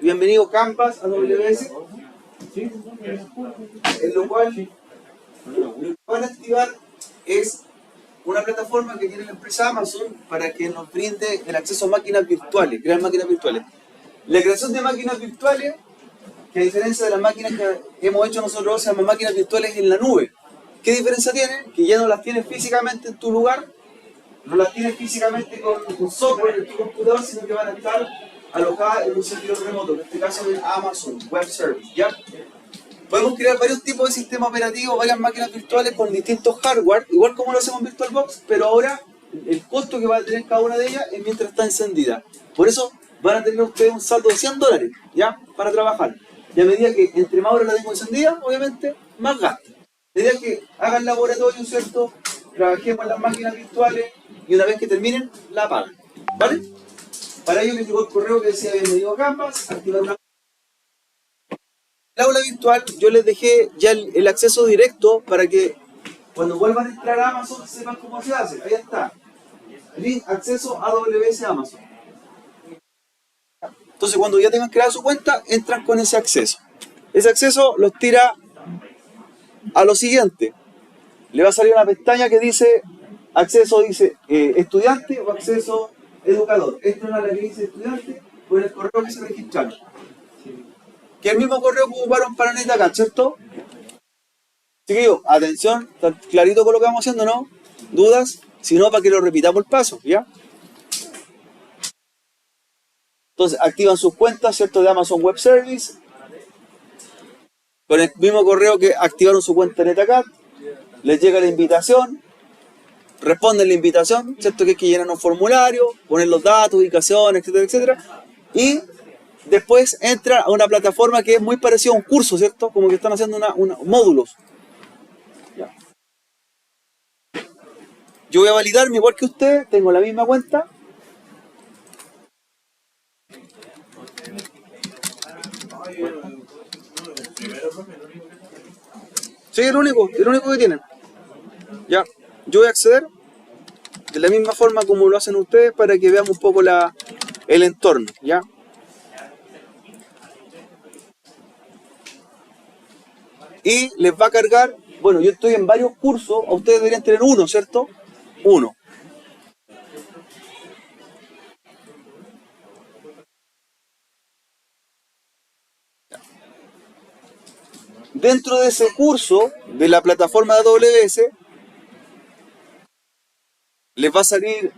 bienvenido Canvas a AWS, en lo cual lo que van a activar es una plataforma que tiene la empresa Amazon para que nos brinde el acceso a máquinas virtuales, crear máquinas virtuales. La creación de máquinas virtuales, que a diferencia de las máquinas que hemos hecho nosotros, se llaman máquinas virtuales en la nube. ¿Qué diferencia tienen? Que ya no las tienes físicamente en tu lugar, no las tienes físicamente con software en tu computador, sino que van a estar alojadas en un servidor remoto, en este caso es Amazon Web Service, ¿ya? Podemos crear varios tipos de sistemas operativos, varias máquinas virtuales con distintos hardware, igual como lo hacemos en VirtualBox, pero ahora el costo que va a tener cada una de ellas es mientras está encendida. Por eso van a tener ustedes un saldo de $100, ¿ya? Para trabajar. Y a medida que entre más horas la tengo encendida, obviamente, más gasto. A medida que hagan laboratorio, ¿cierto? Trabajemos en las máquinas virtuales y una vez que terminen, la apagan. ¿Vale? Para ello me llegó el correo que decía bienvenido a Canvas, activar una... El aula virtual yo les dejé ya el acceso directo para que cuando vuelvan a entrar a Amazon sepan cómo se hace. Ahí está. Link acceso a AWS Amazon. Entonces cuando ya tengan creada su cuenta, entran con ese acceso. Ese acceso los tira a lo siguiente. Le va a salir una pestaña que dice acceso, dice estudiante o acceso educador. Esta es la que dice estudiante por el correo que se registraron. Que es el mismo correo que ocuparon para NetAcad, ¿cierto? Chiquillos, atención, está clarito con lo que vamos haciendo, ¿no? ¿Dudas? Si no, para que lo repitamos el paso, ¿ya? Entonces, activan sus cuentas, ¿cierto? De Amazon Web Service. Con el mismo correo que activaron su cuenta de NetAcad. Les llega la invitación. Responden la invitación, ¿cierto? Que hay que llenar un formulario, poner los datos, ubicación, etcétera, etcétera. Y después entra a una plataforma que es muy parecida a un curso, ¿cierto? Como que están haciendo módulos. Ya. Yo voy a validarme igual que usted, tengo la misma cuenta. Sí, el único que tienen. Ya, yo voy a acceder de la misma forma como lo hacen ustedes para que veamos un poco el entorno, ¿ya? Y les va a cargar, bueno, yo estoy en varios cursos, a ustedes deberían tener uno, ¿cierto? Uno. Dentro de ese curso, de la plataforma de AWS, les va a salir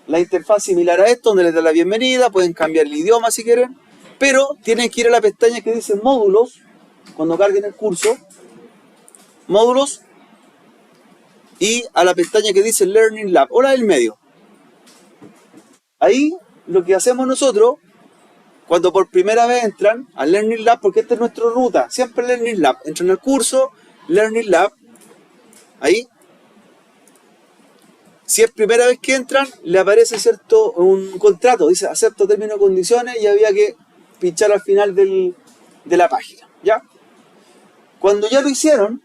la interfaz similar a esto, donde les da la bienvenida, pueden cambiar el idioma si quieren, pero tienen que ir a la pestaña que dice módulos, cuando carguen el curso, módulos, y a la pestaña que dice Learning Lab, o la del medio. Ahí lo que hacemos nosotros, cuando por primera vez entran al Learning Lab, porque esta es nuestra ruta, siempre Learning Lab, entran al curso, Learning Lab, ahí. Si es primera vez que entran, le aparece, ¿cierto?, un contrato, dice acepto términos y condiciones, y había que pinchar al final de la página, ¿ya? Cuando ya lo hicieron,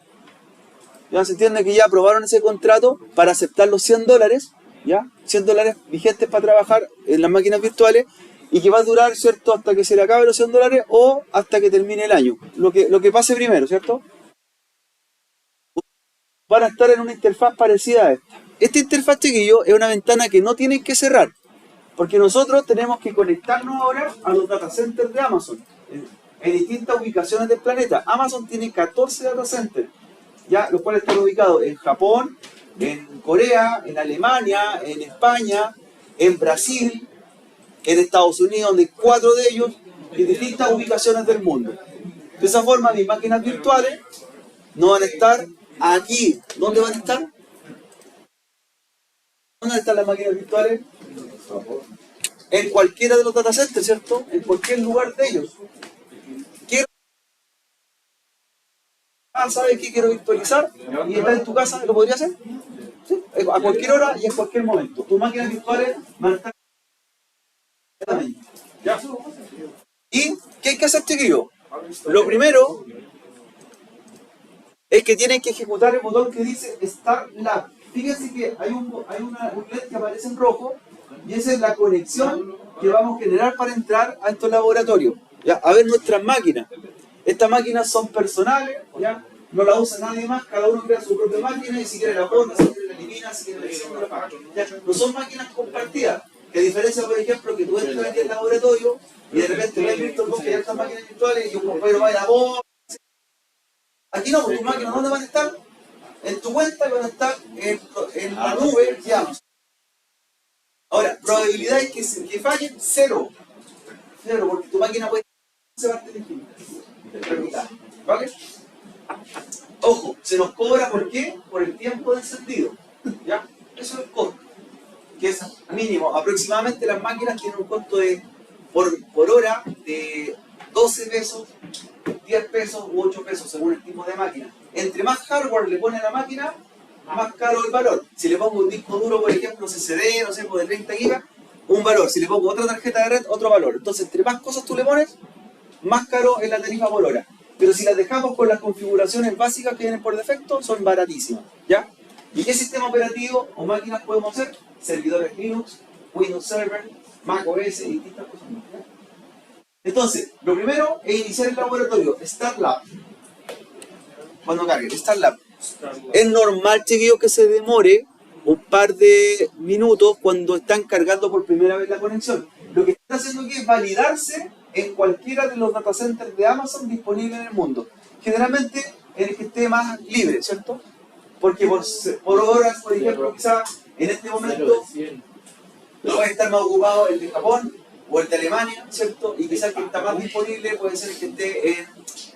ya se entiende que ya aprobaron ese contrato para aceptar los $100, ¿ya? $100 vigentes para trabajar en las máquinas virtuales y que va a durar, ¿cierto?, hasta que se le acabe los $100 o hasta que termine el año, lo que pase primero, ¿cierto? Van a estar en una interfaz parecida a esta. Esta interfaz, chiquillo, es una ventana que no tienen que cerrar, porque nosotros tenemos que conectarnos ahora a los data centers de Amazon, en distintas ubicaciones del planeta. Amazon tiene 14 data centers, ya, los cuales están ubicados en Japón, en Corea, en Alemania, en España, en Brasil, en Estados Unidos, donde hay 4 de ellos, en distintas ubicaciones del mundo. De esa forma, mis máquinas virtuales no van a estar aquí. ¿Dónde van a estar? ¿Dónde están las máquinas virtuales? En cualquiera de los data centers, ¿cierto? En cualquier lugar de ellos. ¿Sabes qué quiero virtualizar? Y está en tu casa, ¿lo podría hacer? ¿Sí? A cualquier hora y en cualquier momento. Tus máquinas virtuales van a estar... ¿Ya? ¿Y qué hay que hacer, chiquillo? Lo primero es que tienen que ejecutar el botón que dice Start Lab. Fíjense que hay un LED que aparece en rojo y esa es la conexión que vamos a generar para entrar a estos laboratorios. ¿ya? A ver nuestras máquinas. Estas máquinas son personales, ¿ya? No la usa nadie más, cada uno crea su propia máquina y si quiere la borra, si quiere la elimina, si quiere la elimina, la paga. ¿Ya? No son máquinas compartidas. Que a diferencia, por ejemplo, que tú entras aquí al laboratorio y de repente ves VirtualBox que hay estas máquinas virtuales y un compañero va a la borra. Aquí no, tus máquinas, ¿dónde van a estar? En tu cuenta y van a estar en la nube, digamos. Ahora, probabilidades que fallen, cero. Cero, porque tu máquina puede ser parte de ¿vale? Ojo, se nos cobra ¿por qué? Por el tiempo de encendido. ¿Ya? Eso es el costo. Que es mínimo. Aproximadamente las máquinas tienen un costo de por hora de 12 pesos, 10 pesos u 8 pesos según el tipo de máquina. Entre más hardware le pone a la máquina, más caro el valor. Si le pongo un disco duro, por ejemplo, CCD, no sé, de 30 GB, un valor. Si le pongo otra tarjeta de red, otro valor. Entonces, entre más cosas tú le pones, más caro es la tarifa por hora. Pero si las dejamos con las configuraciones básicas que vienen por defecto, son baratísimas. ¿Ya? ¿Y qué sistema operativo o máquinas podemos hacer? Servidores Linux, Windows Server, Mac OS y distintas cosas más. ¿Ya? Entonces, lo primero es iniciar el laboratorio, Start Lab. Cuando cargue, Start Lab. Es normal, chiquillos, que se demore un par de minutos cuando están cargando por primera vez la conexión. Lo que está haciendo aquí es validarse en cualquiera de los data centers de Amazon disponibles en el mundo. Generalmente en el que esté más libre, ¿cierto? Porque por horas, por ejemplo, quizás en este momento no va a estar más ocupado el de Japón o el de Alemania, ¿cierto? Y quizás el que está más disponible puede ser el que esté en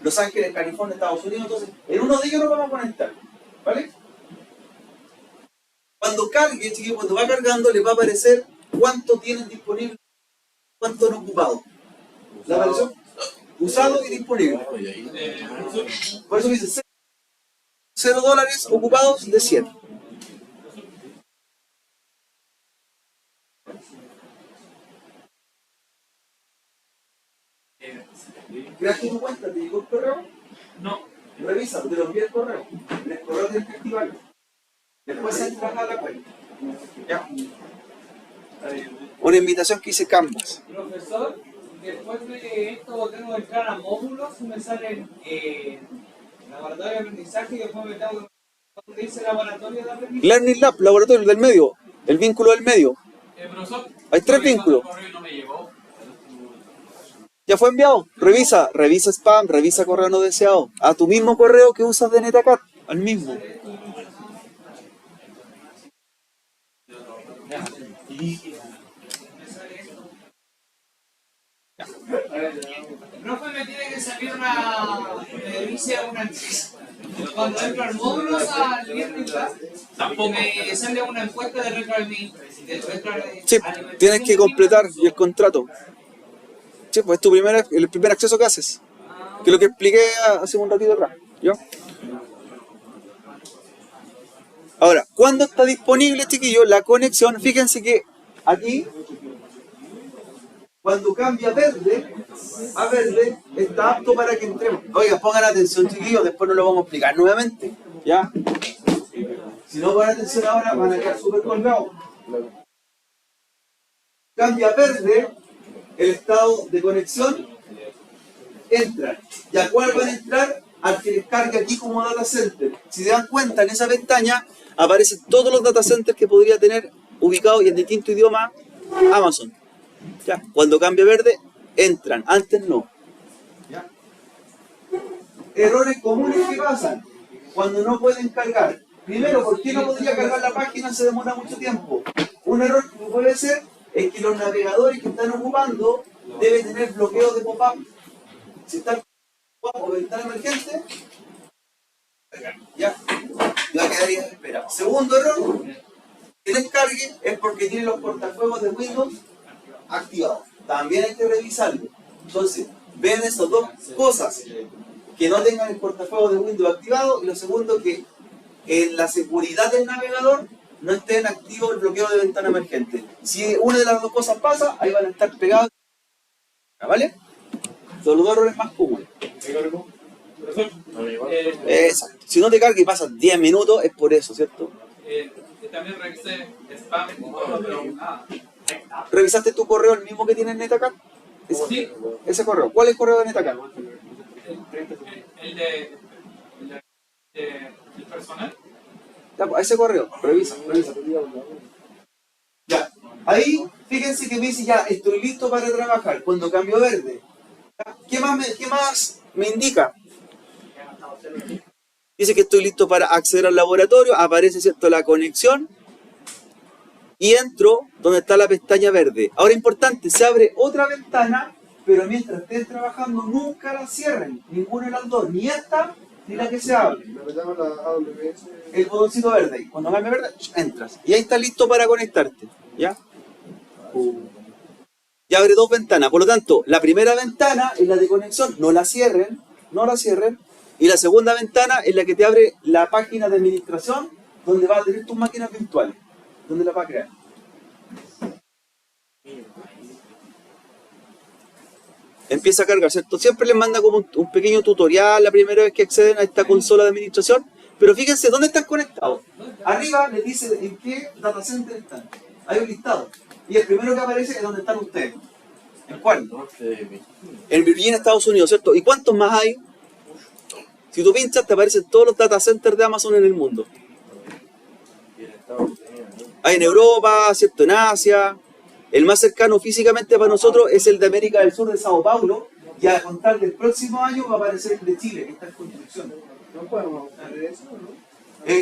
Los Ángeles, California, Estados Unidos. Entonces, en uno de ellos nos vamos a conectar, ¿vale? Cuando cargue, chiquillos, cuando va cargando, les va a aparecer cuánto tienen disponible, cuánto han ocupado. ¿La apareció? Usado y disponible. Por eso dice $0 ocupados de 100. ¿Creaste tu cuenta? ¿Te llegó el correo? No. Revisa, te lo envía el correo. El correo tienes que activarlo. Después entras a la cuenta. ¿Ya? Una invitación que hice Canvas. Profesor, después de esto tengo que entrar a módulos y me salen laboratorio de aprendizaje y después me tengo que dice laboratorio de aprendizaje. Learning Lab, laboratorio del medio. El vínculo del medio. Profesor, hay 3 vínculos. No me llegó. ¿Ya fue enviado? Revisa spam, revisa correo no deseado. A tu mismo correo que usas de NetAcad, al mismo. Profe, me tiene que salir me dice una empresa. Cuando entro al módulo al viernes, me sale una encuesta de retroalimentación. Sí, tienes que completar y el contrato. Sí, pues es el primer acceso que haces. Que es lo que expliqué hace un ratito atrás. ¿Ya? Ahora, ¿cuándo está disponible, chiquillos, la conexión? Fíjense que aquí, cuando cambia a verde, está apto para que entremos. Oiga, pongan atención, chiquillos, después nos lo vamos a explicar nuevamente. ¿Ya? Si no ponen atención ahora, van a quedar súper colgados. Cambia a verde, el estado de conexión, entran. ¿Y a cuál van a entrar? Al que les cargue aquí como data center. Si se dan cuenta, en esa pestaña aparecen todos los data centers que podría tener ubicados y en distinto idioma Amazon. ¿Ya? Cuando cambia verde, entran. Antes no. ¿Ya? Errores comunes que pasan cuando no pueden cargar. Primero, ¿por qué no podría cargar la página? Se demora mucho tiempo. Un error que puede ser es que los navegadores que están ocupando deben tener bloqueo de pop-up. Si están o ventana emergente, ya va a quedar ahí en espera. Segundo error, que descargue es porque tiene los portafuegos de Windows activados. También hay que revisarlo. Entonces, ven esas dos cosas, que no tengan el portafuegos de Windows activado, y lo segundo, que en la seguridad del navegador no esté en activo el bloqueo de ventana emergente. Si una de las dos cosas pasa, ahí van a estar pegados. ¿Vale? Son los dos errores más comunes. Exacto. Si no te carga y pasan 10 minutos, es por eso, ¿cierto? También revisé spam. ¿Revisaste tu correo el mismo que tiene NetAcad? Sí, Ese correo. ¿Cuál es el correo de Netaca? el personal. Ya, pues, ese correo. Revisa. Ya. Ahí, fíjense que me dice ya, estoy listo para trabajar. Cuando cambio verde. ¿Qué más me indica? Dice que estoy listo para acceder al laboratorio. Aparece, ¿cierto?, la conexión. Y entro donde está la pestaña verde. Ahora, importante, se abre otra ventana, pero mientras estén trabajando nunca la cierren. Ninguna de las dos, ni esta ni la que se abre. El botoncito verde. Cuando cambia verde, entras. Y ahí está listo para conectarte. ¿Ya? Y abre dos ventanas. Por lo tanto, la primera ventana es la de conexión. No la cierren. No la cierren. Y la segunda ventana es la que te abre la página de administración, donde vas a tener tus máquinas virtuales. ¿Dónde la vas a crear? Empieza a cargar, ¿cierto? Siempre les manda como un pequeño tutorial la primera vez que acceden a esta consola de administración. Pero fíjense, ¿dónde están conectados? Arriba les dice en qué data center están. Hay un listado. Y el primero que aparece es donde están ustedes. ¿En cuál? En Virginia, Estados Unidos, ¿cierto? ¿Y cuántos más hay? Si tú pinchas, te aparecen todos los data centers de Amazon en el mundo. Hay en Europa, ¿cierto?, en Asia. El más cercano físicamente para nosotros es el de América del Sur, de Sao Paulo. Y a contar del próximo año va a aparecer el de Chile, que está en construcción. ¿No podemos hacer eso, no?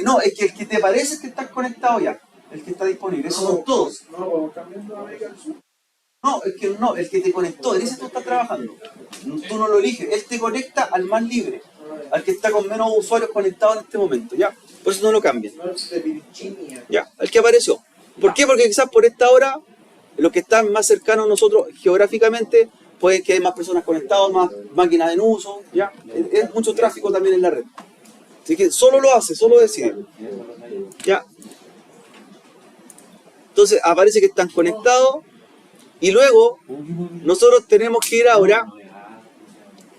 No, es que el que te parece es que estás conectado ya. El que está disponible. Esos son todos. No, podemos cambiando a América del Sur. No, el que te conectó, en ese tú estás trabajando. Tú no lo eliges. Él te conecta al más libre. Al que está con menos usuarios conectados en este momento. ¿Ya? Por eso no lo cambian. No es de Virginia. Ya, el que apareció. ¿Por qué? Porque quizás por esta hora, los que están más cercanos a nosotros geográficamente, puede que hay más personas conectadas, más máquinas en uso, ¿ya? Es mucho tráfico también en la red. Así que solo lo hace, solo decide. ¿Ya? Entonces aparece que están conectados y luego nosotros tenemos que ir ahora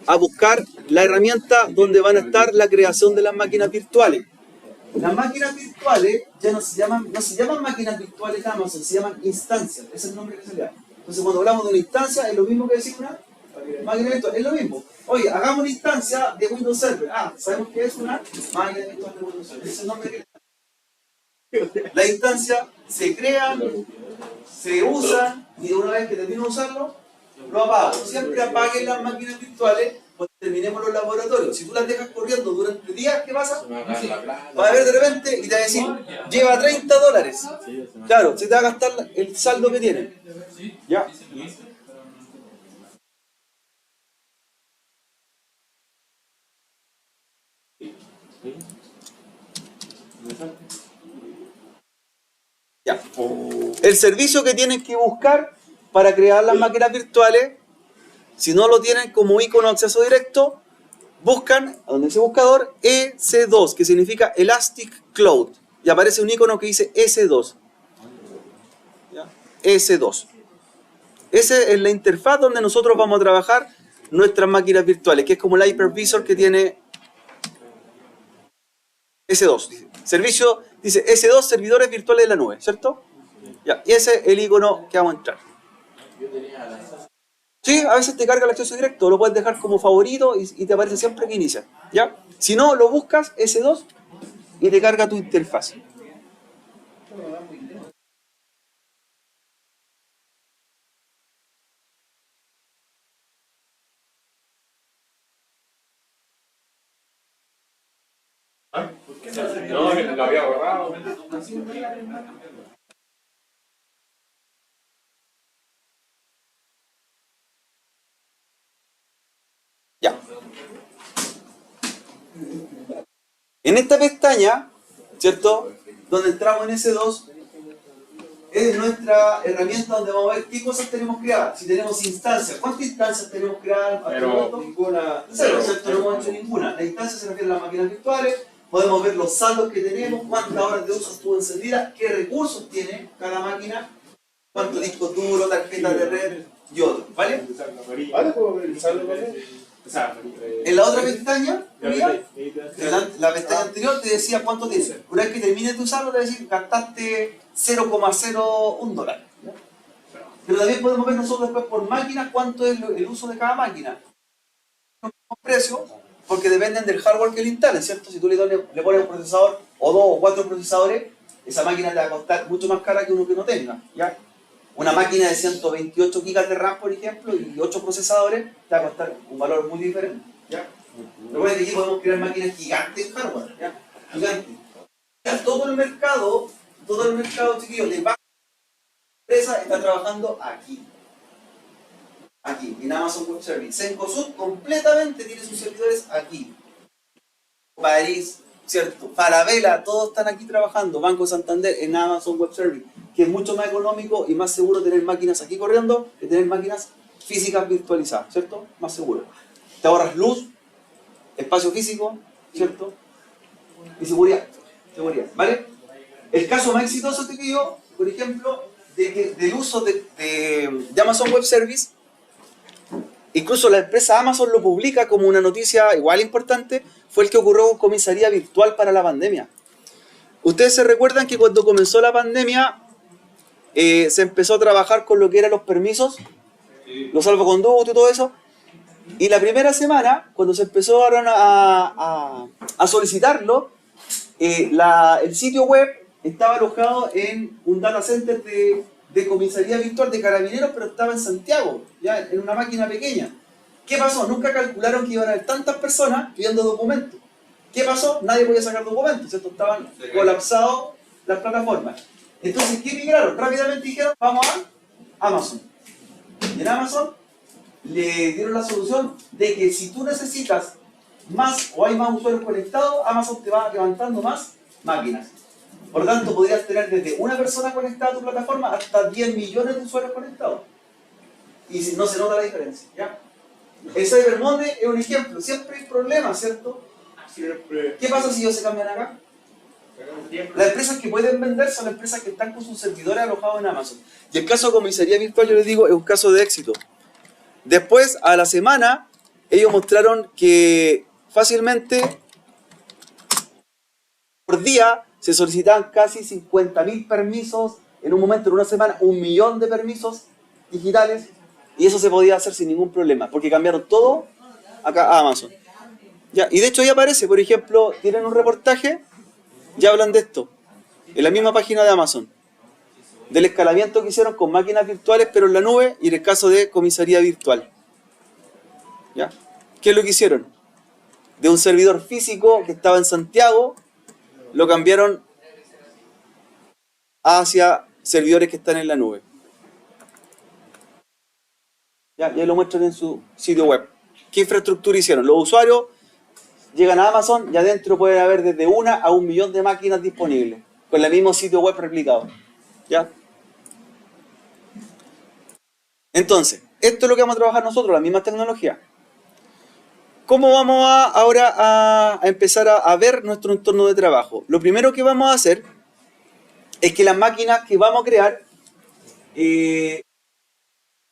a buscar la herramienta donde van a estar la creación de las máquinas virtuales. Las máquinas virtuales ya no se llaman máquinas virtuales de Amazon, se llaman instancias. Ese es el nombre que se le da. Entonces cuando hablamos de una instancia es lo mismo que decir una máquina virtual. Es lo mismo. Oye, hagamos una instancia de Windows Server. Ah, sabemos que es una máquina virtual de Windows Server. Ese es el nombre que le da. Las instancias se crean, se usan y una vez que termino de usarlo, lo apago. Siempre apaguen las máquinas virtuales cuando terminemos los laboratorios. Si tú las dejas corriendo durante días, ¿qué pasa? Va a ver de repente y te va a decir, lleva $30. Claro, se te va a gastar el saldo que tiene. ¿Ya? Ya. El servicio que tienen que buscar para crear las máquinas virtuales, si no lo tienen como icono de acceso directo, buscan, donde dice buscador, EC2, que significa Elastic Cloud. Y aparece un icono que dice S2. ¿Ya? S2. Esa es la interfaz donde nosotros vamos a trabajar nuestras máquinas virtuales, que es como el hypervisor que tiene S2. Servicio, dice S2, servidores virtuales de la nube, ¿cierto? Ya, y ese es el icono que vamos a entrar. Sí, a veces te carga el acceso directo, lo puedes dejar como favorito y te aparece siempre que inicia. ¿Ya? Si no, lo buscas S2 y te carga tu interfaz. No, lo había borrado. Ya. En esta pestaña, ¿cierto? Donde entramos en S2, es nuestra herramienta donde vamos a ver qué cosas tenemos creadas. Si tenemos instancias, ¿cuántas instancias tenemos creadas? Pero Ninguna. Cero, ¿cierto? No hemos hecho ninguna. Las instancias se refieren a las máquinas virtuales. Podemos ver los saldos que tenemos, cuántas horas de uso estuvo encendida, qué recursos tiene cada máquina, cuánto disco duro, tarjeta de red y otros, ¿vale? ¿Vale? ¿Puedo ver el saldo con él? En la otra pestaña, mira, la pestaña anterior te decía cuánto tienes. Una vez que termines de usarlo, te va a decir gastaste $0,01. Pero también podemos ver nosotros después por máquinas cuánto es el uso de cada máquina. No tenemos precio, porque dependen del hardware que le instalen, ¿cierto? Si tú le pones un procesador, o 2 o 4 procesadores, esa máquina te va a costar mucho más cara que uno que no tenga, ¿ya? Una máquina de 128 GB de RAM, por ejemplo, y 8 procesadores, te va a costar un valor muy diferente, ¿ya? Recuerden que aquí podemos crear máquinas gigantes en hardware, ¿ya? Gigantes. Todo el mercado, chiquillos, de baja empresa está trabajando aquí. Aquí, en Amazon Web Services. Cencosud completamente tiene sus servidores aquí. París, ¿cierto? Falabella, todos están aquí trabajando. Banco Santander en Amazon Web Services, que es mucho más económico y más seguro tener máquinas aquí corriendo que tener máquinas físicas virtualizadas, ¿cierto? Más seguro. Te ahorras luz, espacio físico, ¿cierto? Y seguridad, ¿vale? El caso más exitoso que yo, por ejemplo, del uso de Amazon Web Service, incluso la empresa Amazon lo publica como una noticia igual importante, fue el que ocurrió con comisaría virtual para la pandemia. Ustedes se recuerdan que cuando comenzó la pandemia se empezó a trabajar con lo que eran los permisos, los salvoconductos y todo eso, y la primera semana, cuando se empezaron a solicitarlo, el sitio web estaba alojado en un data center de comisaría virtual de carabineros, pero estaba en Santiago, ya en una máquina pequeña. ¿Qué pasó? Nunca calcularon que iban a haber tantas personas pidiendo documentos. ¿Qué pasó? Nadie podía sacar documentos, ¿cierto? Estaban colapsados las plataformas. Entonces, ¿qué migraron? Rápidamente dijeron, vamos a Amazon. Y en Amazon le dieron la solución de que si tú necesitas más o hay más usuarios conectados, Amazon te va levantando más máquinas. Por lo tanto, podrías tener desde una persona conectada a tu plataforma hasta 10 millones de usuarios conectados. Y no se nota la diferencia, ¿ya? El Cyber Monday es un ejemplo. Siempre hay problemas, ¿cierto? Siempre. ¿Qué pasa si ellos se cambian acá? Las empresas que pueden vender son las empresas que están con sus servidores alojados en Amazon. Y el caso de comisaría virtual, yo les digo, es un caso de éxito. Después, a la semana, ellos mostraron que fácilmente por día se solicitaban casi 50.000 permisos, en un momento, en una semana, 1 millón de permisos digitales, y eso se podía hacer sin ningún problema, porque cambiaron todo acá a Amazon. Ya, y de hecho ahí aparece, por ejemplo, tienen un reportaje, ya hablan de esto, en la misma página de Amazon, del escalamiento que hicieron con máquinas virtuales, pero en la nube, y en el caso de comisaría virtual. ¿Ya? ¿Qué es lo que hicieron? De un servidor físico que estaba en Santiago, lo cambiaron hacia servidores que están en la nube. Ya lo muestran en su sitio web. ¿Qué infraestructura hicieron? Los usuarios llegan a Amazon y adentro puede haber desde 1 a 1 millón de máquinas disponibles, con el mismo sitio web replicado. ¿Ya? Entonces, esto es lo que vamos a trabajar nosotros, la misma tecnología. ¿Cómo vamos ahora a empezar a ver nuestro entorno de trabajo? Lo primero que vamos a hacer es que las máquinas que vamos a crear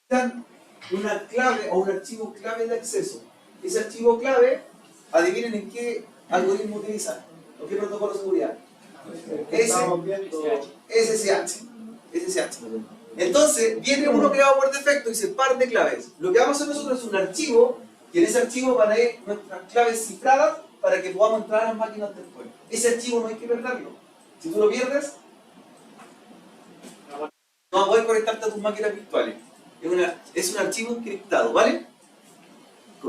dan una clave o un archivo clave de acceso. Ese archivo clave, adivinen en qué algoritmo utilizar o qué protocolo de seguridad. SSH. Entonces, viene uno creado por defecto y dice par de claves. Lo que vamos a hacer nosotros es un archivo, y en ese archivo van a ir nuestras claves cifradas para que podamos entrar a las máquinas después. Ese archivo no hay que perderlo. Si tú lo pierdes, no vas a poder conectarte a tus máquinas virtuales. Es un archivo encriptado, ¿vale?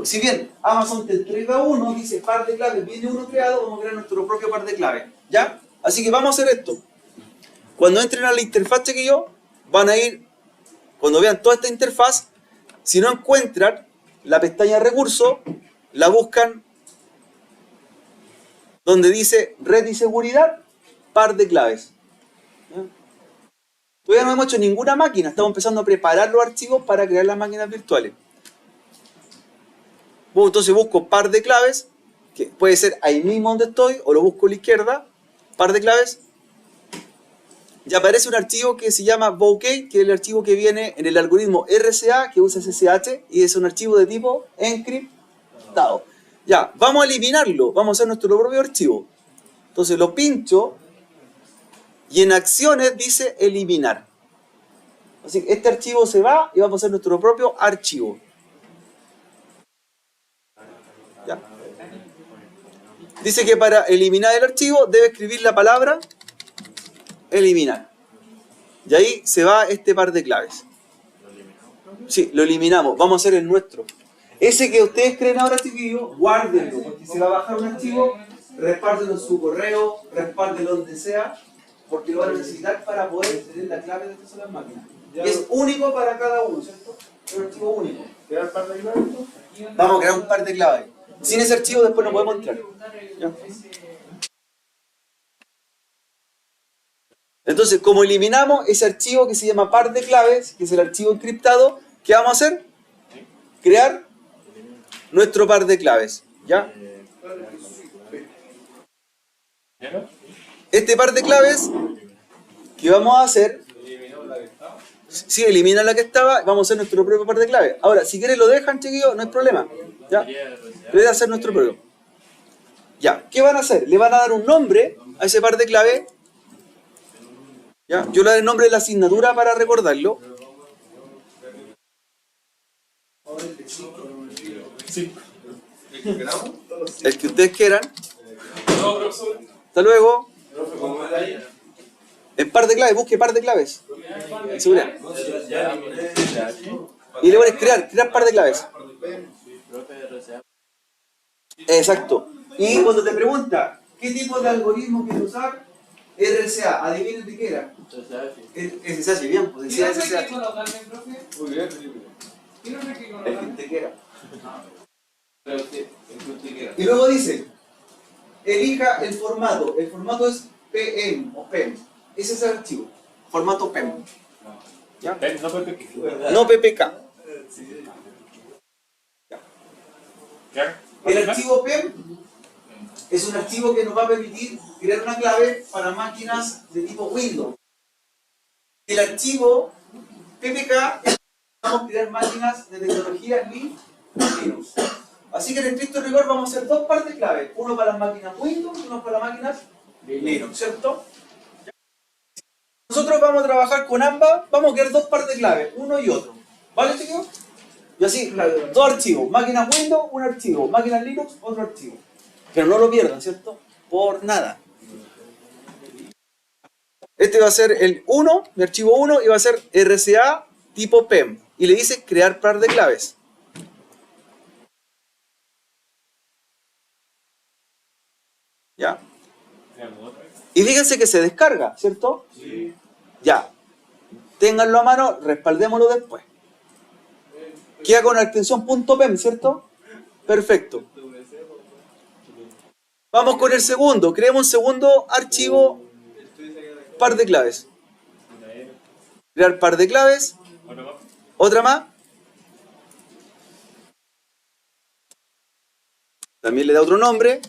Si bien Amazon te entrega uno, dice par de claves, viene uno creado, vamos a crear nuestro propio par de claves, ¿ya? Así que vamos a hacer esto. Cuando entren a la interfaz que yo, van a ir, cuando vean toda esta interfaz, si no encuentran la pestaña recursos, la buscan donde dice red y seguridad, par de claves. ¿Ya? Todavía no hemos hecho ninguna máquina, estamos empezando a preparar los archivos para crear las máquinas virtuales. Entonces busco par de claves, que puede ser ahí mismo donde estoy, o lo busco a la izquierda, par de claves, y aparece un archivo que se llama Bouquet, que es el archivo que viene en el algoritmo RCA, que usa SSH, y es un archivo de tipo encriptado. Ya, vamos a eliminarlo, vamos a hacer nuestro propio archivo. Entonces lo pincho, y en acciones dice eliminar. Así que este archivo se va y vamos a hacer nuestro propio archivo. ¿Ya? Dice que para eliminar el archivo debe escribir la palabra eliminar. Y ahí se va este par de claves. Sí, lo eliminamos. Vamos a hacer el nuestro. Ese que ustedes creen ahora, chiquillos, guárdenlo, porque se va a bajar un archivo, respárdenlo en su correo, respárdenlo donde sea, porque lo van a necesitar para poder tener la clave de acceso a las máquinas. Y es único para cada uno, ¿cierto? Es un archivo único. ¿Queda el par de claves? Vamos a crear un par de claves. Sin ese archivo después no podemos entrar. ¿Ya? Entonces, como eliminamos ese archivo que se llama par de claves, que es el archivo encriptado, ¿qué vamos a hacer? Crear nuestro par de claves. ¿Ya? Este par de claves que vamos a hacer, si elimina la que estaba, vamos a hacer nuestro propio par de claves. Ahora, si quieren lo dejan, chiquillos, no hay problema. ¿Ya? Le voy a hacer nuestro propio. Ya, ¿qué van a hacer? Le van a dar un nombre a ese par de claves. ¿Ya? Yo le doy el nombre de la asignatura para recordarlo. El que ustedes quieran. Hasta luego. En par de claves, busque par de claves. Seguridad. Y le pones crear par de claves. Exacto. Y cuando te pregunta qué tipo de algoritmo quieres usar, RSA, adivinen de qué era. SSH, bien, pues decía SSH. Muy bien. El que usted quiera. Y luego dice, elija el formato. El formato es PM o PEM. Ese es el archivo. Formato PEM. ¿Ya? No PPK. El archivo PEM es un archivo que nos va a permitir crear una clave para máquinas de tipo Windows. El archivo PPK es para crear máquinas de tecnología Linux. Así que en estricto rigor vamos a hacer dos partes clave. Uno para las máquinas Windows y uno para las máquinas Linux, ¿cierto? Nosotros vamos a trabajar con ambas, vamos a crear dos partes clave, uno y otro. ¿Vale, chicos? Y así, dos archivos. Máquinas Windows, un archivo. Máquinas Linux, otro archivo. Pero no lo pierdan, ¿cierto? Por nada. Este va a ser el 1, mi archivo 1, y va a ser RCA tipo PEM. Y le dice crear par de claves. ¿Ya? Y fíjense que se descarga, ¿cierto? Sí. Ya. Ténganlo a mano, respaldémoslo después. Queda con la extensión .pem, ¿cierto? Perfecto. Vamos con el segundo. Creemos un segundo archivo, par de claves. Crear par de claves. Otra más. También le da otro nombre.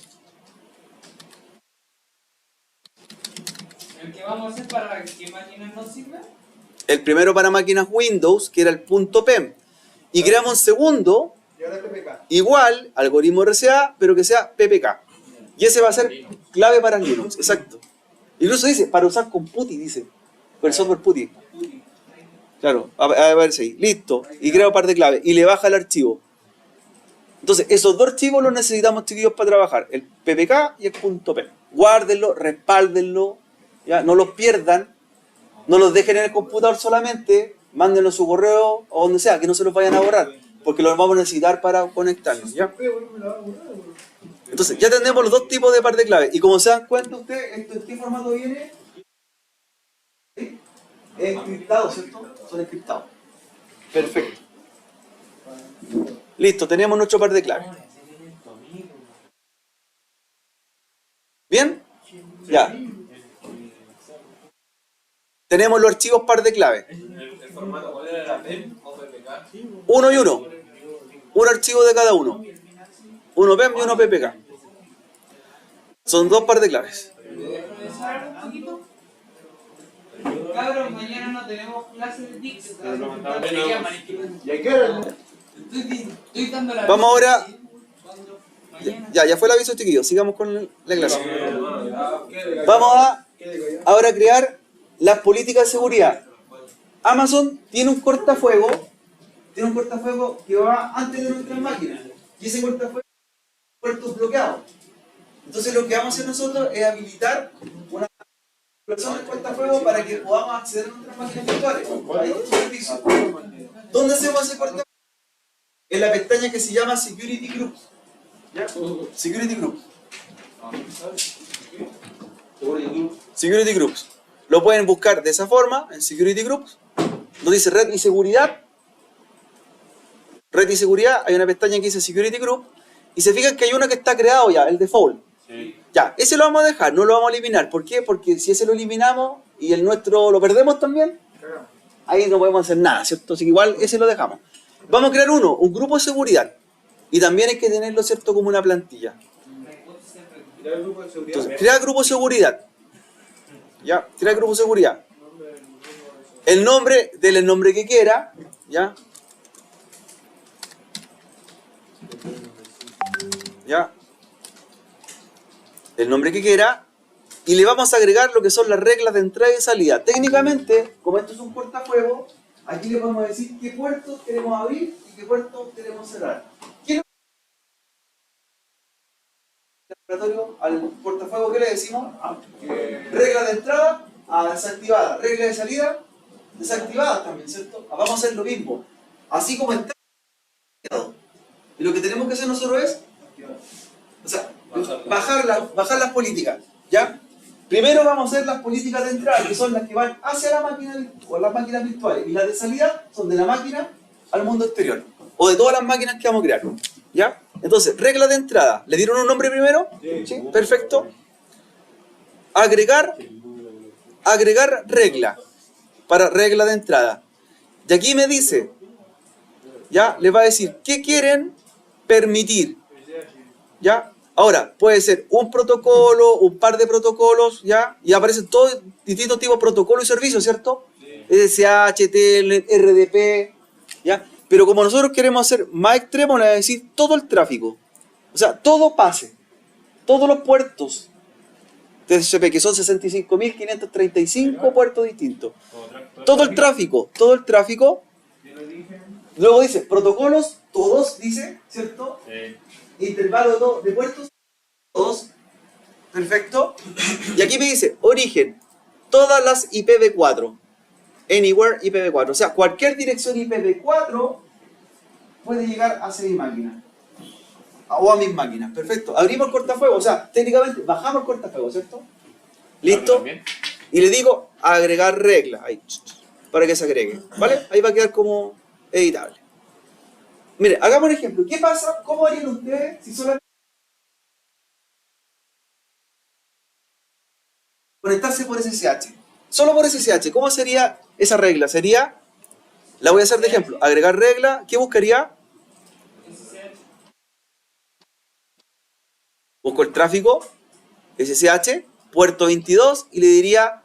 ¿El que vamos a hacer para qué máquinas nos sirve? El primero para máquinas Windows, que era el .pem. Y creamos un segundo, igual, algoritmo RCA, pero que sea PPK. Y ese va a ser clave para Linux, exacto. Incluso dice, para usar con PuTTY, dice. Con el software PuTTY. Claro, a ver si. Listo. Y crea un par de claves. Y le baja el archivo. Entonces, esos dos archivos los necesitamos, chiquillos, para trabajar. El PPK y el .pem. Guárdenlo, respáldenlo. ¿Ya? No los pierdan. No los dejen en el computador solamente. Mándenlo a su correo o donde sea, que no se los vayan a borrar. Porque los vamos a necesitar para conectarnos. ¿Ya? Entonces, ya tenemos los dos tipos de par de claves. Y como se dan cuenta ustedes, ¿esto en qué formato viene? ¿Sí? Es encriptado, ¿cierto? Son encriptados. Perfecto. Listo, tenemos nuestro par de claves. ¿Bien? Ya. Tenemos los archivos par de clave. ¿El formato cuál era? ¿PEM o PPK? Uno y uno. Un archivo de cada uno. Uno PEM y uno PPK. Son dos par de claves. ¿Regresar un poquito? Cabros, mañana no tenemos clase de TICS. ¿Y qué era? Estoy dando la... Vamos ahora. Mañana. Ya fue el aviso, chiquillos. Sigamos con la clase. Vamos a ahora crear las políticas de seguridad. Amazon tiene un cortafuego que va antes de nuestras máquinas. Y ese cortafuego es puertos bloqueados. Entonces lo que vamos a hacer nosotros es habilitar una persona del cortafuego para que podamos acceder a nuestras máquinas virtuales. Ahí está su servicio. ¿Dónde hacemos ese cortafuego? En la pestaña que se llama Security Groups. ¿Ya? Security Groups. Security Groups. Lo pueden buscar de esa forma, en Security Groups. Nos dice Red y Seguridad. Red y Seguridad, hay una pestaña que dice Security Group. Y se fijan que hay uno que está creado ya, el default. Sí. Ya, ese lo vamos a dejar, no lo vamos a eliminar. ¿Por qué? Porque si ese lo eliminamos y el nuestro lo perdemos también, ahí no podemos hacer nada, ¿cierto? Así que igual ese lo dejamos. Vamos a crear un grupo de seguridad. Y también hay que tenerlo, ¿cierto? Como una plantilla. Entonces, crear grupo de seguridad. Ya, crear grupo de seguridad. El nombre, dele el nombre que quiera. Ya. Ya. El nombre que quiera. Y le vamos a agregar lo que son las reglas de entrada y salida. Técnicamente, como esto es un cortafuego, aquí le vamos a decir qué puertos queremos abrir y qué puertos queremos cerrar. ¿Qué al cortafuego qué le decimos? Regla de entrada, desactivada. Regla de salida, desactivada también, ¿cierto? Vamos a hacer lo mismo. Así como está. Y lo que tenemos que hacer nosotros es, o sea, bajar las políticas, ¿ya? Primero vamos a hacer las políticas de entrada, que son las que van hacia la máquina o las máquinas virtuales, y las de salida son de la máquina al mundo exterior, o de todas las máquinas que vamos a crear, ¿ya? Entonces, regla de entrada, ¿le dieron un nombre primero? Sí, perfecto. Agregar regla, para regla de entrada. Y aquí me dice, ya, le va a decir, ¿qué quieren permitir? ¿Ya? Ahora, puede ser un protocolo, un par de protocolos, ¿ya? Y aparecen todos distintos tipos de protocolos y servicios, ¿cierto? SSH, TLNet, RDP, ¿ya? Pero como nosotros queremos hacer más extremo, le va a decir todo el tráfico. O sea, todo pase. Todos los puertos TCP, que son 65.535 puertos distintos. Todo el tráfico. Luego dice, protocolos, todos, dice, ¿cierto? Sí. Intervalo de puertos, todos. Perfecto. Y aquí me dice, origen, todas las IPv4. Anywhere IPv4. O sea, cualquier dirección IPv4 puede llegar hacia mi máquina. O a mis máquinas. Perfecto. Abrimos el cortafuego. O sea, técnicamente bajamos el cortafuego, ¿cierto? ¿Listo? Y le digo, agregar regla. Ahí. Para que se agregue. ¿Vale? Ahí va a quedar como editable. Mire, hagamos un ejemplo. ¿Qué pasa? ¿Cómo harían ustedes si solamente conectarse por SSH? Solo por SSH. ¿Cómo sería esa regla? Sería, la voy a hacer de ejemplo, agregar regla. ¿Qué buscaría? Busco el tráfico, SSH, puerto 22 y le diría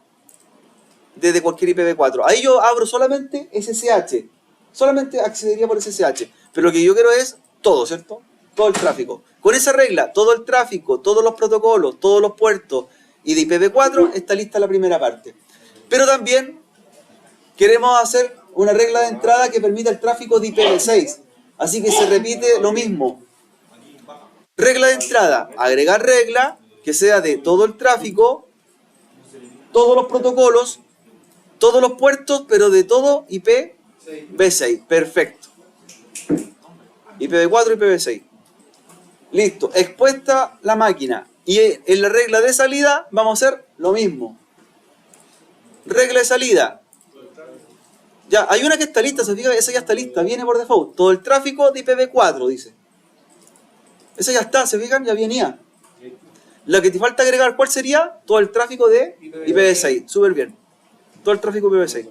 desde cualquier IPv4. Ahí yo abro solamente SSH. Solamente accedería por SSH. Pero lo que yo quiero es todo, ¿cierto? Todo el tráfico. Con esa regla, todo el tráfico, todos los protocolos, todos los puertos y de IPv4 está lista la primera parte. Pero también queremos hacer una regla de entrada que permita el tráfico de IPv6. Así que se repite lo mismo. Regla de entrada, agregar regla que sea de todo el tráfico, todos los protocolos, todos los puertos, pero de todo IPv6. Perfecto. IPv4 y IPv6. Listo. Expuesta la máquina. Y en la regla de salida vamos a hacer lo mismo. Regla de salida. Ya, hay una que está lista, se fija, esa ya está lista, viene por default. Todo el tráfico de IPv4, dice. Esa ya está, se fijan, ya venía. La que te falta agregar, ¿cuál sería? Todo el tráfico de IPv6. Súper bien. Todo el tráfico IPv6.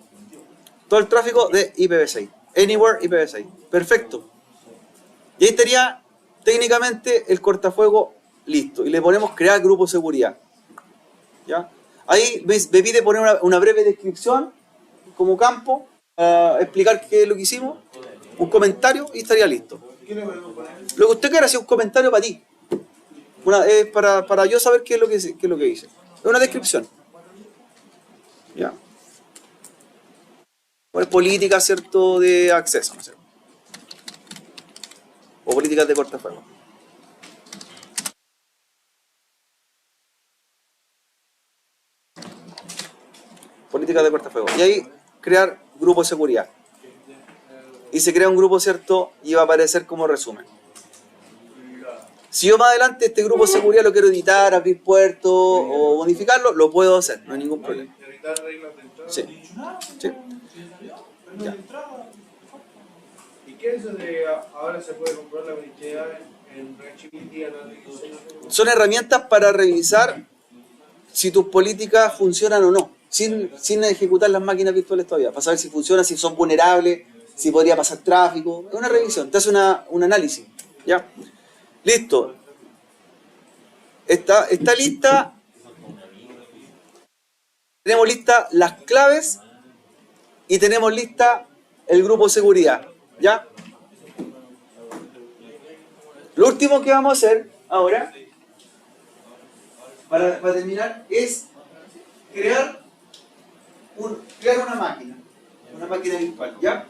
Todo el tráfico de IPv6. Anywhere IPv6. Perfecto. Y ahí estaría técnicamente el cortafuego listo. Y le ponemos crear grupo de seguridad. ¿Ya? Ahí me pide poner una breve descripción como campo, explicar qué es lo que hicimos, un comentario y estaría listo. Lo que usted quiera, hacer un comentario para ti. Para yo saber qué es lo que hice. Es una descripción. ¿Ya? Poner políticas, ¿cierto?, de acceso, no sé. O políticas de cortafuegos. Políticas de cortafuegos. Y ahí crear grupo de seguridad. Y se crea un grupo, ¿cierto? Y va a aparecer como resumen. Si yo más adelante este grupo de seguridad lo quiero editar, abrir puertos o modificarlo, lo puedo hacer, no hay ningún problema. Editar reglas de entrada. Sí. Sí. Ya. ¿Y qué es eso de ahora se puede comprar la vericidad en Reachability Analytics? Son herramientas para revisar si tus políticas funcionan o no, sin ejecutar las máquinas virtuales todavía, para saber si funcionan, si son vulnerables, si podría pasar tráfico. Es una revisión, te hace un análisis. ¿Ya? Listo. Está lista. Tenemos lista las claves y tenemos lista el grupo de seguridad. ¿Ya? Lo último que vamos a hacer ahora, para terminar, es crear una máquina virtual. ¿Ya?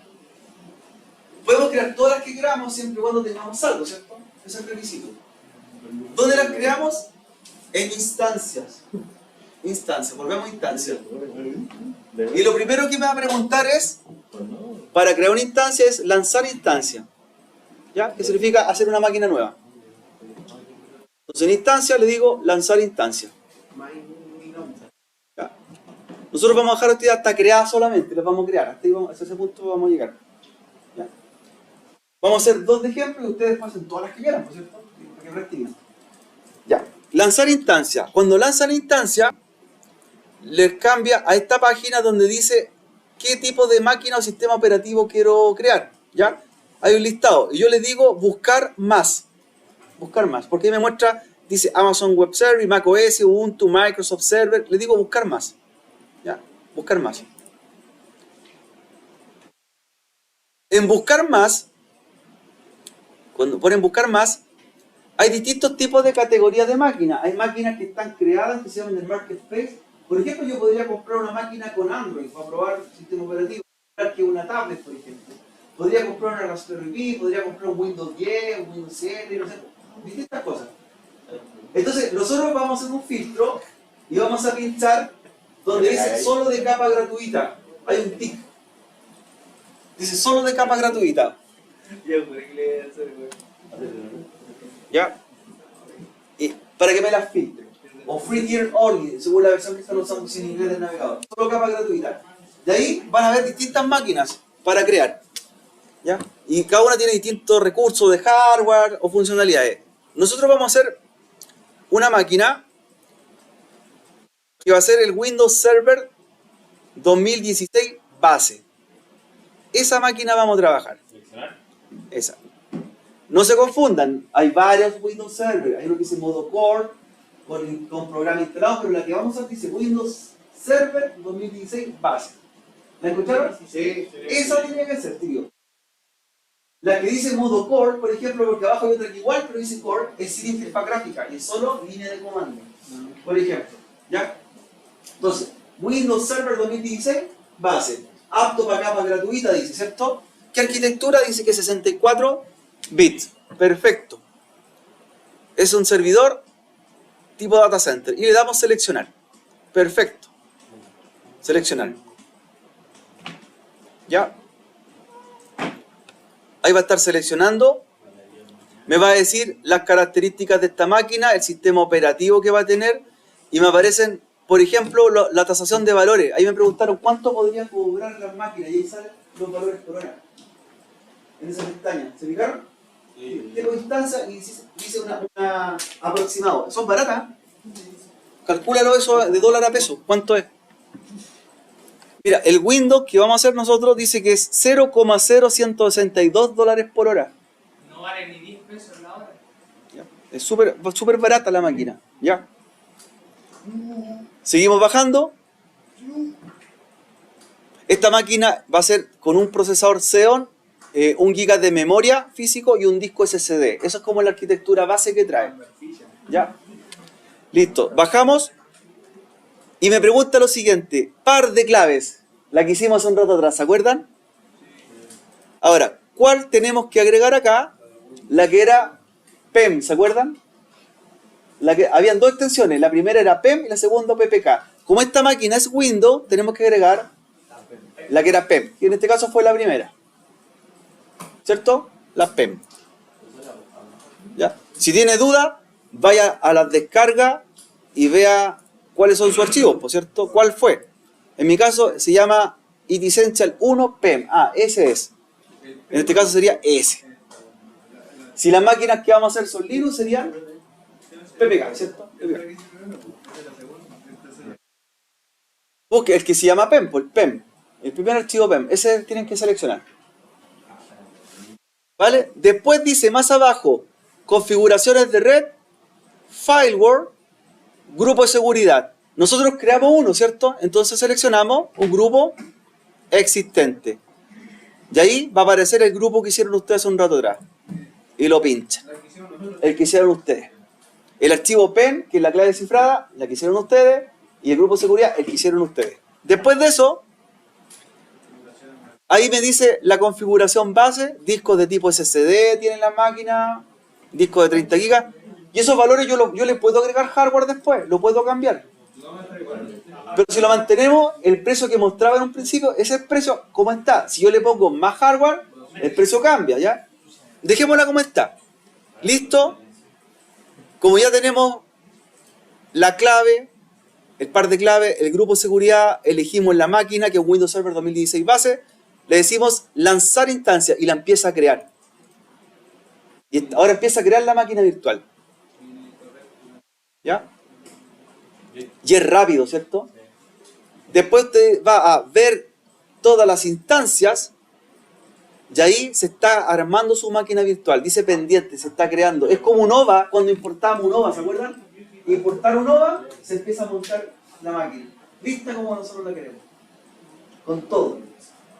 Podemos crear todas las que queramos siempre y cuando tengamos saldo, ¿cierto? Ese es el requisito. ¿Dónde las creamos? En instancias. Volvemos a instancias. Y lo primero que me va a preguntar es, para crear una instancia es lanzar instancia. ¿Ya? Que significa hacer una máquina nueva. Entonces en instancia le digo lanzar instancia. ¿Ya? Nosotros vamos a dejar esta hasta creada solamente, las vamos a crear. Hasta ese punto vamos a llegar. ¿Ya? Vamos a hacer 2 ejemplos y ustedes pasen todas las que quieran, ¿por cierto? Para que practiquen. Ya. Lanzar instancia. Cuando lanzan instancia, les cambia a esta página donde dice qué tipo de máquina o sistema operativo quiero crear. ¿Ya? Hay un listado. Y yo les digo buscar más. Buscar más. Porque me muestra, dice Amazon Web Service, macOS, Ubuntu, Microsoft Server. Les digo buscar más. ¿Ya? Buscar más. En buscar más, cuando ponen buscar más, hay distintos tipos de categorías de máquinas. Hay máquinas que están creadas, que se llaman el Marketplace. Por ejemplo, yo podría comprar una máquina con Android para probar el sistema operativo, que una tablet, por ejemplo. Podría comprar una Raspberry Pi, podría comprar un Windows 10, un Windows 7, no sé, distintas cosas. Entonces, nosotros vamos a hacer un filtro y vamos a pinchar donde dice solo de capa gratuita. Hay un tic. Dice solo de capa gratuita. ¿Ya? Y para que me las filtre. O free tier only, según la versión que están usando sin inglés del navegador. Solo capa gratuita. De ahí van a haber distintas máquinas para crear. ¿Ya? Y cada una tiene distintos recursos de hardware o funcionalidades. Nosotros vamos a hacer una máquina que va a ser el Windows Server 2016 base. Esa máquina vamos a trabajar. Esa. No se confundan, hay varios Windows Server. Hay uno que dice modo core, con programa instalado, pero la que vamos a hacer dice Windows Server 2016 base. ¿La escucharon? Sí. Esa tiene que ser, tío. La que dice modo core, por ejemplo, porque abajo hay otra que igual, pero dice core, es sin interfaz gráfica y es solo línea de comando. Por ejemplo, ¿ya? Entonces, Windows Server 2016 base. Apto para capa gratuita, dice, ¿cierto? ¿Qué arquitectura? Dice que 64 bits. Perfecto. Es un servidor tipo data center. Y le damos seleccionar. Perfecto. Seleccionar. ¿Ya? Ahí va a estar seleccionando. Me va a decir las características de esta máquina, el sistema operativo que va a tener. Y me aparecen, por ejemplo, la tasación de valores. Ahí me preguntaron cuánto podrían cobrar las máquinas. Y ahí salen los valores por hora. En esa pestaña. ¿Se fijaron? Sí. Tengo instancia y dice una aproximado. Son baratas. Calcúlalo eso de dólar a peso. ¿Cuánto es? Mira, el Windows que vamos a hacer nosotros dice que es 0,0162 dólares por hora. No vale ni 10 pesos la hora. ¿Ya? Es súper barata la máquina. ¿Ya? Seguimos bajando. Esta máquina va a ser con un procesador Xeon, 1 GB de memoria físico y un disco SSD. Eso es como la arquitectura base que trae. ¿Ya? Listo. Bajamos. Y me pregunta lo siguiente. Par de claves. La que hicimos hace un rato atrás, ¿se acuerdan? Ahora, ¿cuál tenemos que agregar acá? La que era PEM, ¿se acuerdan? Habían dos extensiones, la primera era PEM y la segunda PPK. Como esta máquina es Windows, tenemos que agregar la que era PEM, y en este caso fue la primera. ¿Cierto? La PEM. ¿Ya? Si tiene duda, vaya a las descargas y vea cuáles son sus archivos, ¿por cierto? ¿Cuál fue? En mi caso se llama It Essential 1 PEM. Ah, ese es. En este caso sería ese. Si las máquinas que vamos a hacer son Linux, serían PPK, ¿cierto? PPK. Busque el que se llama PEM, por PEM. El primer archivo PEM. Ese tienen que seleccionar. ¿Vale? Después dice más abajo, configuraciones de red, firewall, grupo de seguridad. Nosotros creamos uno, ¿cierto? Entonces seleccionamos un grupo existente. Y ahí va a aparecer el grupo que hicieron ustedes un rato atrás. Y lo pinchan. El que hicieron ustedes. El archivo PEN, que es la clave cifrada, la que hicieron ustedes. Y el grupo de seguridad, el que hicieron ustedes. Después de eso, ahí me dice la configuración base. Discos de tipo SSD tienen la máquina. Discos de 30 GB. Y esos valores yo le puedo agregar hardware después. Lo puedo cambiar. Pero si lo mantenemos, el precio que mostraba en un principio, ese es el precio como está. Si yo le pongo más hardware, el precio cambia, ¿ya? Dejémosla como está. ¿Listo? Como ya tenemos la clave, el par de clave, el grupo de seguridad, elegimos la máquina, que es Windows Server 2016 base, le decimos lanzar instancia y la empieza a crear. Y ahora empieza a crear la máquina virtual. ¿Ya? Y es rápido, ¿cierto? Después usted va a ver todas las instancias y ahí se está armando su máquina virtual. Dice pendiente, se está creando. Es como un OVA, cuando importamos un OVA, ¿se acuerdan? Importar un OVA, se empieza a montar la máquina. Lista como nosotros la queremos. Con todo.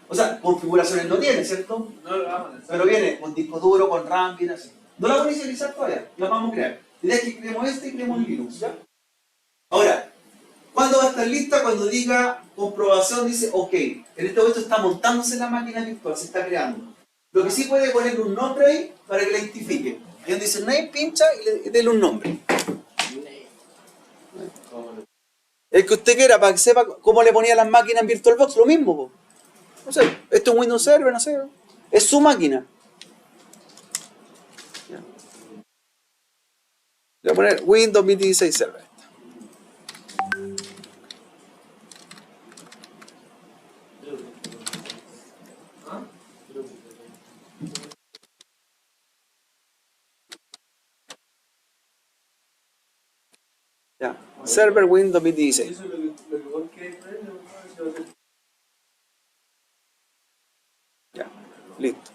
O sea, configuraciones no tiene, ¿cierto? No lo vamos a hacer. Pero viene con disco duro, con RAM, viene así. No la vamos a inicializar todavía, la vamos a crear. La idea es que creemos este y creemos Linux, ¿ya? Ahora, ¿cuándo va a estar lista? Cuando diga comprobación, dice OK. En este momento está montándose la máquina virtual, se está creando. Lo que sí puede ponerle un nombre ahí para que la identifique. Y donde dice name, pincha y déle un nombre. El que usted quiera, para que sepa cómo le ponía las máquinas en VirtualBox, lo mismo. Po. No sé, esto es un Windows Server, no sé. Es su máquina. Ya. Le voy a poner Windows 2016 Server. Ya, Server Windows 2016. Eso es lo que vos querés poner, Ya, listo.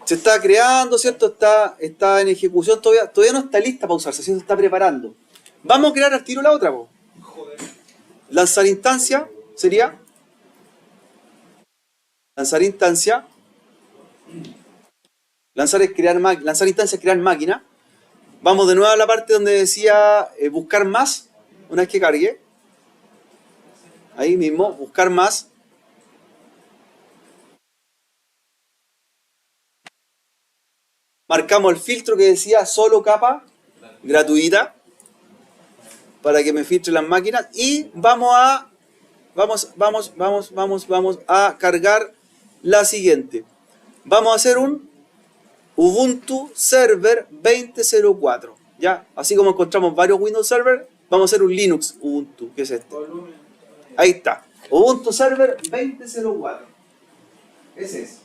Se está creando, ¿cierto? Está en ejecución, todavía no está lista para usarse, ¿cierto? Se está preparando. Vamos a crear al tiro la otra, po. Lanzar instancia sería. Lanzar instancia. Lanzar instancia es crear máquina. Vamos de nuevo a la parte donde decía buscar más, una vez que cargue. Ahí mismo, buscar más. Marcamos el filtro que decía solo capa gratuita para que me filtre las máquinas y vamos a cargar la siguiente. Vamos a hacer un Ubuntu Server 2004, ¿ya? Así como encontramos varios Windows Server, vamos a hacer un Linux Ubuntu, que es este. Ahí está, Ubuntu Server 2004. Ese es.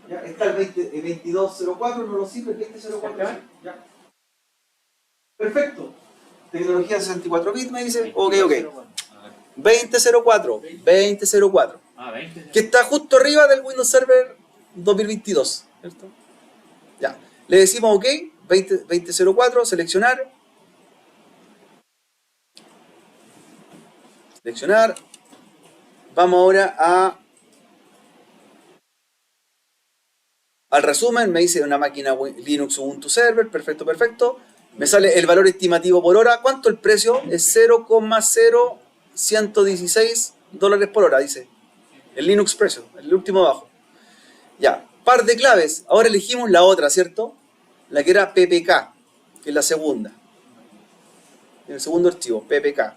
¿Ya? Está el 2204, no lo sirve, el 2004. ¿Ya? Perfecto. Tecnología 64 bits, me dice. Ok. 2004. Ah, 20. Que está justo arriba del Windows Server 2022, ¿cierto? Ya, le decimos OK, 2004, seleccionar. Vamos ahora al resumen, me dice una máquina Linux Ubuntu Server, perfecto. Me sale el valor estimativo por hora. ¿Cuánto el precio? Es 0,0116 dólares por hora, dice. El Linux precio, el último abajo. Ya, par de claves. Ahora elegimos la otra, ¿cierto? La que era PPK, que es la segunda. El segundo archivo, PPK.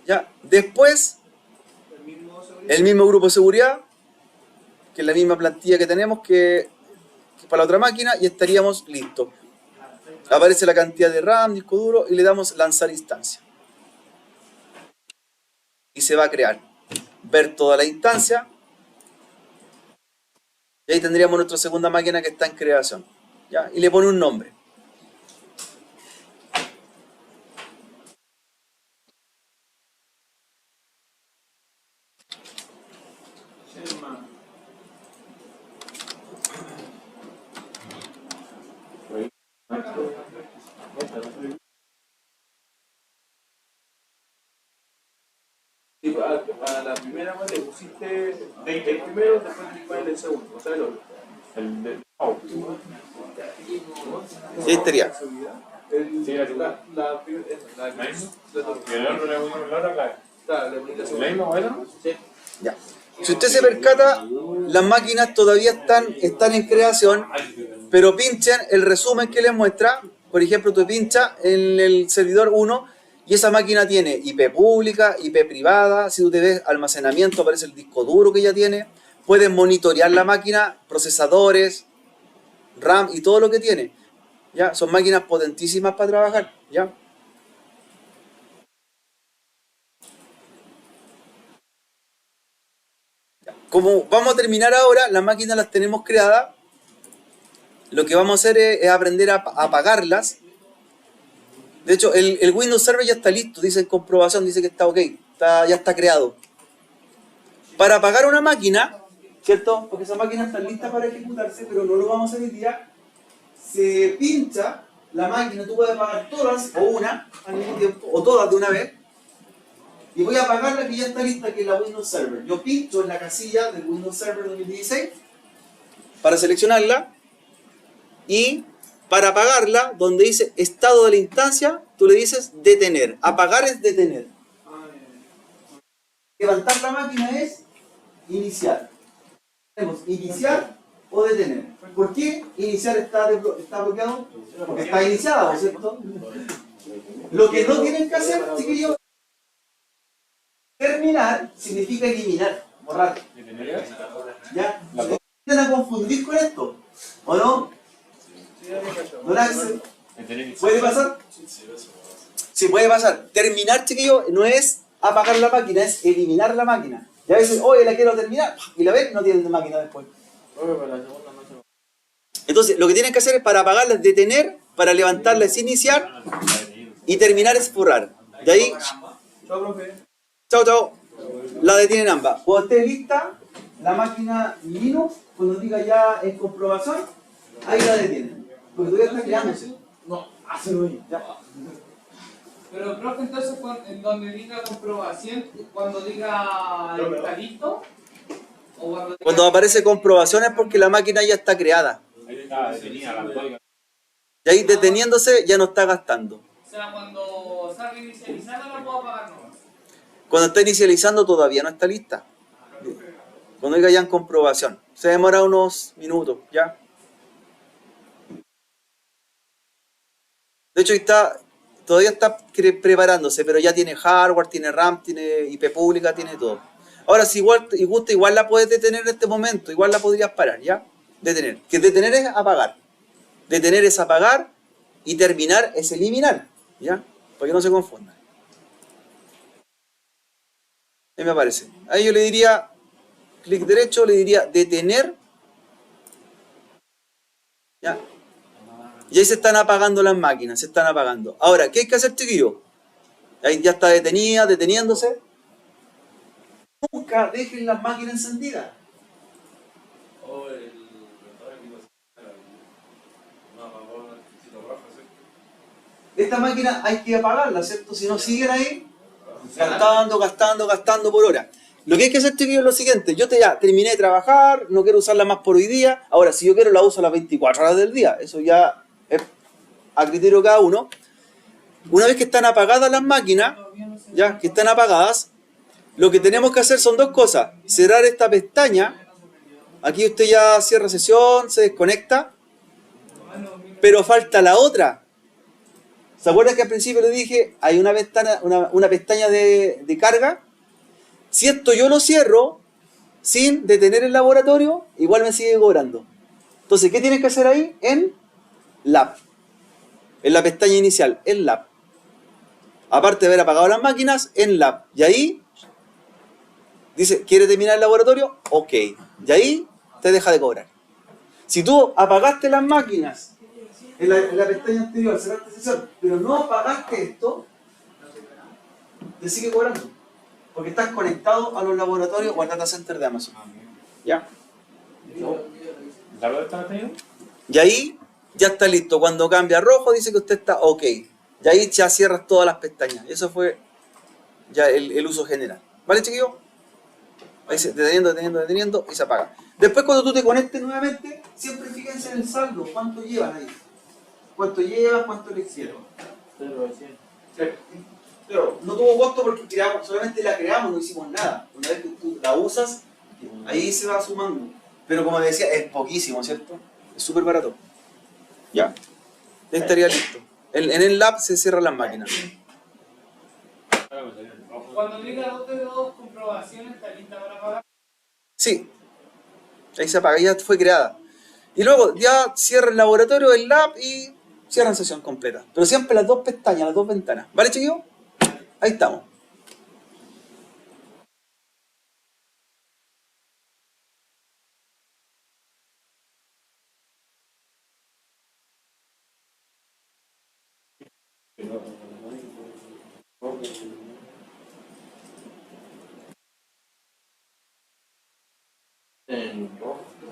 Ya, después, el mismo grupo de seguridad, que es la misma plantilla que tenemos que para la otra máquina, y estaríamos listos. Aparece la cantidad de RAM, disco duro, y le damos lanzar instancia. Y se va a crear. Ver toda la instancia. Y ahí tendríamos nuestra segunda máquina que está en creación. ¿Ya? Y le pone un nombre. Y para la primera le pusiste el primero, después el segundo, o sea, el otro. El de Y ahí estaría. Sí, la Ya. Si usted se percata, las máquinas todavía están en creación, pero pinchen el resumen que les muestra. Por ejemplo, tú pinchas en el servidor 1 y esa máquina tiene IP pública, IP privada. Si tú te ves almacenamiento, aparece el disco duro que ya tiene. Puedes monitorear la máquina, procesadores, RAM y todo lo que tiene. ¿Ya? Son máquinas potentísimas para trabajar. ¿Ya? Como vamos a terminar ahora, las máquinas las tenemos creadas. Lo que vamos a hacer es aprender a apagarlas. De hecho, el Windows Server ya está listo, dice en comprobación, dice que está ok, ya está creado. Para apagar una máquina, ¿cierto? Porque esa máquina está lista para ejecutarse, pero no lo vamos a hacer hoy día. Se pincha la máquina, tú puedes apagar todas, o una al mismo tiempo, o todas de una vez. Y voy a apagar la que ya está lista, que es la Windows Server. Yo pincho en la casilla del Windows Server 2016 para seleccionarla. Y para apagarla, donde dice estado de la instancia, tú le dices detener. Apagar es detener. Levantar la máquina es iniciar. Tenemos iniciar o detener. ¿Por qué iniciar está bloqueado? Porque está iniciado, ¿cierto? Lo que no tienen que hacer, chiquillos, terminar significa eliminar, borrar. ¿Ya? ¿Se empiezan a confundir con esto? ¿O no? ¿No la hacen? ¿Puede pasar? Sí, puede pasar. Terminar, chiquillos, no es apagar la máquina, es eliminar la máquina. Y a veces, oye, la quiero terminar, y la ven, no tienen máquina después. Entonces, lo que tienen que hacer es para apagarla es detener, para levantarla es iniciar, y terminar es borrar. De ahí, chao, chao, la detienen ambas. Cuando esté lista, la máquina Linux, cuando diga ya en comprobación, ahí la detienen. Porque todavía está creándose. No, hazlo ahí, ya. Pero, profe, entonces, en donde diga comprobación, cuando diga está listo, o cuando aparece comprobación es porque la máquina ya está creada. Y ahí deteniéndose ya no está gastando. O sea, cuando salga inicializando no puedo apagar nomás. Cuando está inicializando todavía no está lista. Cuando diga ya en comprobación. Se demora unos minutos, ¿ya? De hecho, todavía está preparándose, pero ya tiene hardware, tiene RAM, tiene IP pública, tiene todo. Ahora, si igual te gusta, igual la puedes detener en este momento, igual la podrías parar, ¿ya? Detener. Que detener es apagar. Detener es apagar y terminar es eliminar, ¿ya? Para que no se confundan. Ahí me aparece. Ahí yo le diría, clic derecho, le diría detener, ¿ya? Y ahí se están apagando las máquinas, se están apagando. Ahora, ¿qué hay que hacer, chiquillos? Ahí ya está detenida, deteniéndose. Nunca dejen las máquinas encendidas. Esta máquina hay que apagarla, ¿cierto? Si no siguen ahí, gastando por hora. Lo que hay que hacer, chiquillos, es lo siguiente. Yo ya terminé de trabajar, no quiero usarla más por hoy día. Ahora, si yo quiero, la uso las 24 horas del día. Eso ya es a criterio de cada uno. Una vez que están apagadas las máquinas, ya que están apagadas, Lo que tenemos que hacer son dos cosas. Cerrar esta pestaña. Aquí usted ya cierra sesión, se desconecta. Pero falta la otra. ¿Se acuerdan que al principio le dije? Hay una ventana, una pestaña de carga. Si esto yo lo cierro sin detener el laboratorio, igual me sigue cobrando. Entonces, ¿qué tienes que hacer ahí? En Lab. En la pestaña inicial, en Lab. Aparte de haber apagado las máquinas, en Lab. Y ahí dice, ¿quiere terminar el laboratorio? Ok. Y ahí te deja de cobrar. Si tú apagaste las máquinas en la pestaña anterior, cerraste sesión, pero no apagaste esto, te sigue cobrando. Porque estás conectado a los laboratorios o al data center de Amazon. ¿Ya? Y ahí ya está listo. Cuando cambia a rojo dice que usted está ok. Y ahí ya cierras todas las pestañas. Y eso fue ya el uso general. ¿Vale, chiquillos? Ahí se, deteniendo y se apaga. Después cuando tú te conectes nuevamente, siempre fíjense en el saldo. ¿Cuánto llevas ahí? ¿Cuánto llevas? ¿Cuánto le hicieron? Pero no tuvo costo porque solamente la creamos, no hicimos nada. Una vez que tú la usas, ahí se va sumando. Pero como decía, es poquísimo, ¿cierto? Es súper barato. Ya. Ya estaría listo. En el lab se cierran las máquinas. Cuando diga 2 de 2 comprobaciones, ¿está lista para pagar? Sí. Ahí se apaga, ya fue creada. Y luego ya cierra el laboratorio, el lab y cierran sesión completa. Pero siempre las dos pestañas, las dos ventanas. ¿Vale, chiquillos? Ahí estamos.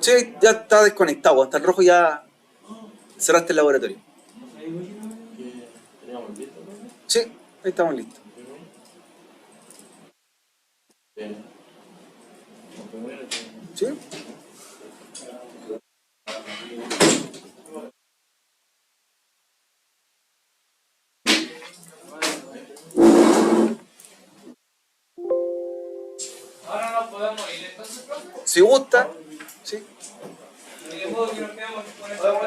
Sí, ya está desconectado. Hasta el rojo ya cerraste el laboratorio. Sí, ahí estamos listos. ¿Sí? Ahora nos podemos ir, entonces, profe. Si gusta, sí. ¿De modo que nos quedamos con eso?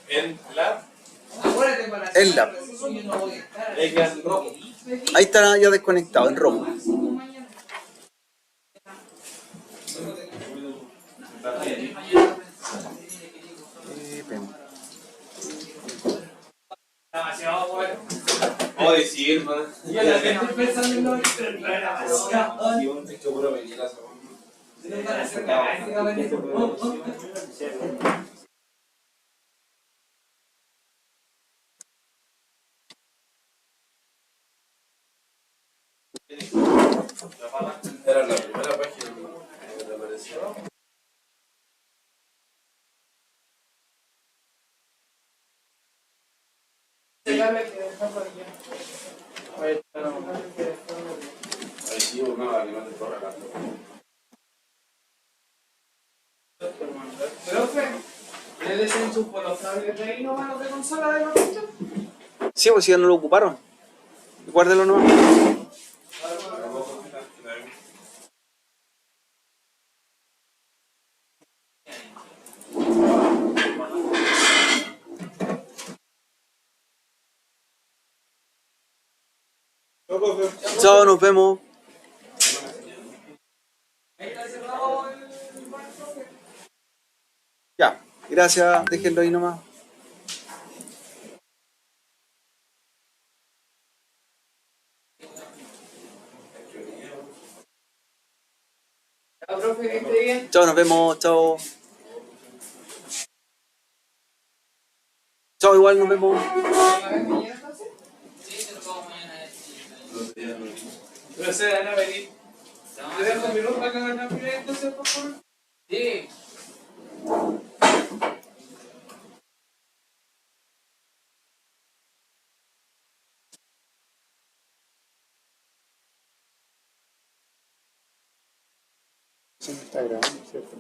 En la. El lab. Ahí está ya desconectado, en rojo. Demasiado bueno. Oye, sí, hermano. Yo también estoy pensando en lo que pero demasiado. Sí, un techo puro venir Era la primera página que te apareció. Ahí sí, una que no te corra la. Profe, ¿le desenchufo los cables de ahí nomás los de consola de papito? Sí, pues si ya no lo ocuparon. Guárdelo nomás. Chao, nos vemos. Ya, gracias, déjenlo ahí nomás. Ya, profe, que esté bien. Chao, nos vemos, chao. Chao, igual nos vemos. Pero se van a venir. ¿Te dejo mi ropa que van a venir entonces, por favor? Sí. Sí, está grabando, ¿cierto?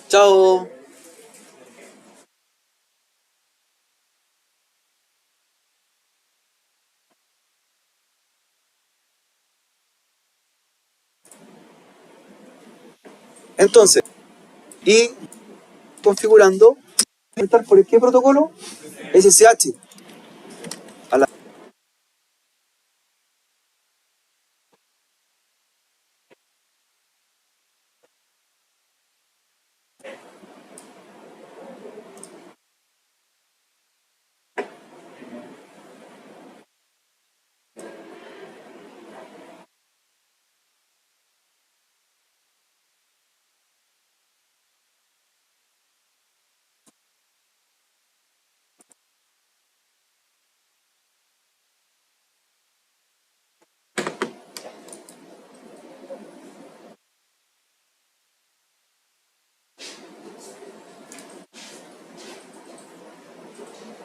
Chao. Entonces, y configurando, ¿por qué protocolo? SSH.